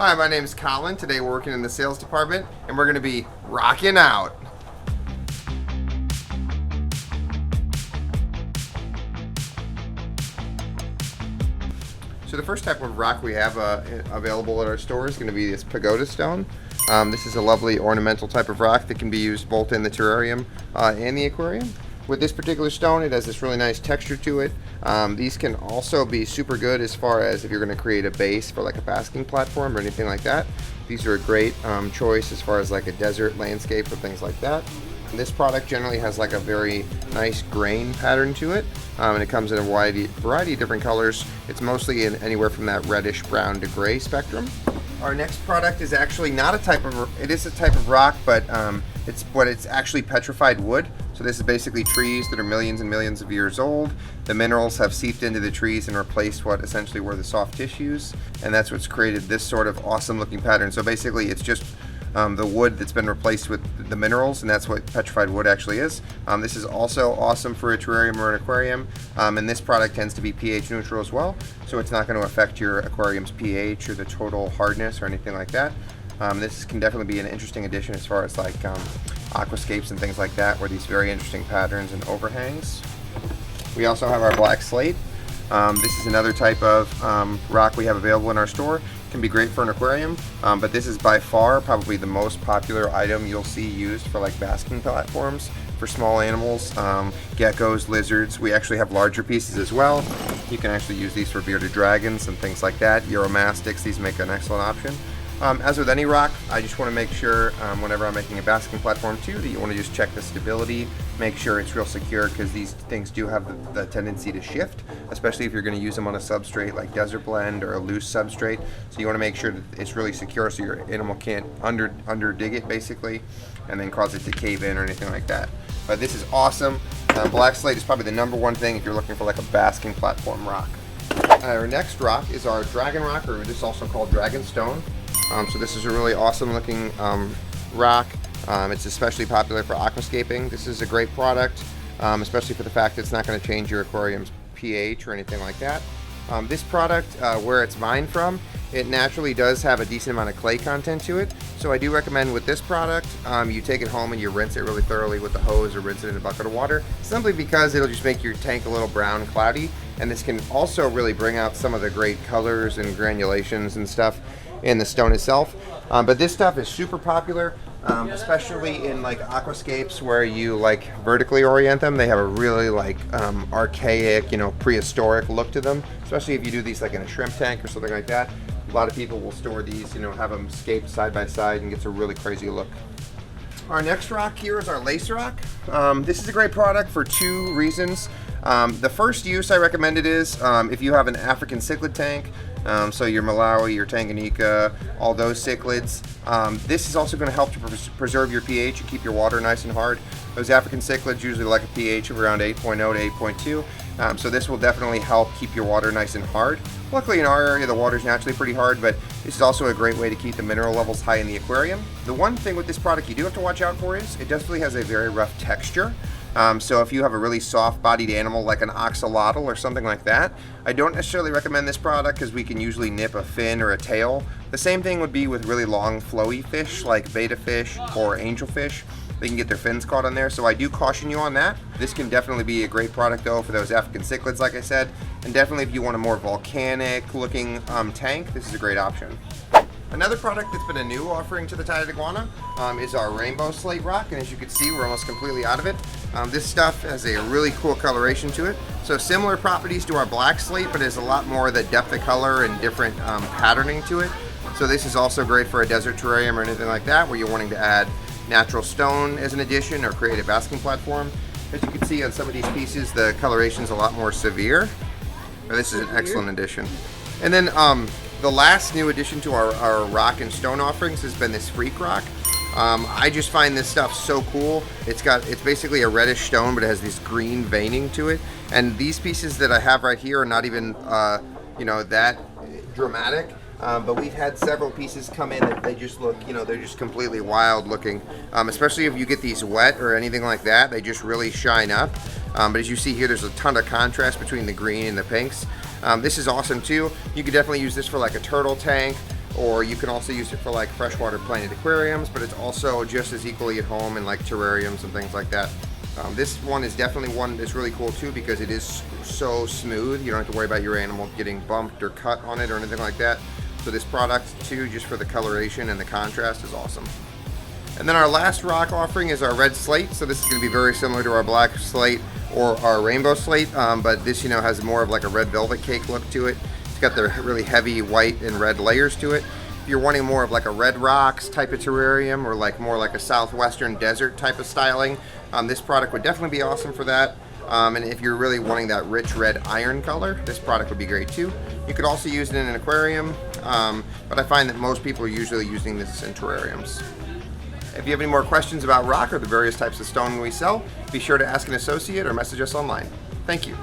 Hi, my name is Collin. Today we're working in the sales department and we're going to be rocking out. So the first type of rock we have available at our store is going to be this pagoda stone. This is a lovely ornamental type of rock that can be used both in the terrarium and the aquarium. With this particular stone, it has this really nice texture to it. These can also be super good as far as if you're going to create a base for like a basking platform or anything like that. These are a great choice as far as like a desert landscape or things like that. And this product generally has like a very nice grain pattern to it, and it comes in a variety of different colors. It's mostly in anywhere from that reddish brown to gray spectrum. Our next product is actually not a type of, it is a type of rock, but it's actually petrified wood. So this is basically trees that are millions and millions of years old. The minerals have seeped into the trees and replaced what essentially were the soft tissues, and that's what's created this sort of awesome looking pattern. So basically it's just the wood that's been replaced with the minerals, and that's what petrified wood actually is. This is also awesome for a terrarium or an aquarium, and this product tends to be pH neutral as well, so it's not going to affect your aquarium's pH or the total hardness or anything like that. This can definitely be an interesting addition as far as like aquascapes and things like that, where these very interesting patterns and overhangs. We also have our black slate. This is another type of rock we have available in our store. Can be great for an aquarium, but this is by far probably the most popular item you'll see used for like basking platforms for small animals, geckos, lizards. We actually have larger pieces as well. You can actually use these for bearded dragons and things like that. Uromastics, these make an excellent option. As with any rock, I just want to make sure whenever I'm making a basking platform too, that you want to just check the stability, make sure it's real secure, because these things do have the tendency to shift, especially if you're going to use them on a substrate like desert blend or a loose substrate. So you want to make sure that it's really secure so your animal can't under dig it basically and then cause it to cave in or anything like that. But this is awesome. Black slate is probably the #1 thing if you're looking for like a basking platform rock. Our next rock is our dragon rock, or this is also called dragon stone. So this is a really awesome looking rock. It's especially popular for aquascaping. This is a great product, especially for the fact that it's not going to change your aquarium's pH or anything like that. This product, where it's mined from, it naturally does have a decent amount of clay content to it. So I do recommend with this product, you take it home and you rinse it really thoroughly with the hose or rinse it in a bucket of water, simply because it'll just make your tank a little brown cloudy. And this can also really bring out some of the great colors and granulations and stuff in the stone itself. But this stuff is super popular, especially in like aquascapes where you like vertically orient them. They have a really like archaic, prehistoric look to them, especially if you do these like in a shrimp tank or something like that. A lot of people will store these, have them scaped side by side and gets a really crazy look. Our next rock here is our lace rock. This is a great product for 2 reasons. The first use I recommend it is if you have an African cichlid tank, so your Malawi, your Tanganyika, all those cichlids. This is also going to help to preserve your pH and keep your water nice and hard. Those African cichlids usually like a pH of around 8.0 to 8.2, so this will definitely help keep your water nice and hard. Luckily in our area the water is naturally pretty hard, but this is also a great way to keep the mineral levels high in the aquarium. The one thing with this product you do have to watch out for is it definitely has a very rough texture. So if you have a really soft-bodied animal like an axolotl or something like that, I don't necessarily recommend this product because we can usually nip a fin or a tail. The same thing would be with really long flowy fish like betta fish or angelfish. They can get their fins caught on there, so I do caution you on that. This can definitely be a great product though for those African cichlids like I said, and definitely if you want a more volcanic looking tank, this is a great option. Another product that's been a new offering to the Tye-Dyed iguana is our rainbow slate rock, and as you can see we're almost completely out of it. This stuff has a really cool coloration to it, so similar properties to our black slate, but has a lot more of the depth of color and different patterning to it. So this is also great for a desert terrarium or anything like that where you're wanting to add natural stone as an addition or create a basking platform. As you can see on some of these pieces, the coloration is a lot more severe. This is an excellent addition. And then the last new addition to our rock and stone offerings has been this freak rock. I just find this stuff so cool. It's basically a reddish stone, but it has this green veining to it. And these pieces that I have right here are not even that dramatic. But we've had several pieces come in that they just look, they're just completely wild looking. Especially if you get these wet or anything like that, they just really shine up. But as you see here, there's a ton of contrast between the green and the pinks. This is awesome too. You could definitely use this for like a turtle tank or you can also use it for like freshwater planted aquariums, but it's also just as equally at home in like terrariums and things like that. This one is definitely one that's really cool too because it is so smooth. You don't have to worry about your animal getting bumped or cut on it or anything like that. So this product too, just for the coloration and the contrast, is awesome. And then our last rock offering is our red slate. So this is going to be very similar to our black slate or our rainbow slate, but this, you know, has more of like a red velvet cake look to it. It's got the really heavy white and red layers to it. If you're wanting more of like a red rocks type of terrarium or like more like a southwestern desert type of styling, this product would definitely be awesome for that. And if you're really wanting that rich red iron color, this product would be great too. You could also use it in an aquarium, but I find that most people are usually using this in terrariums. If you have any more questions about rock or the various types of stone we sell, be sure to ask an associate or message us online. Thank you.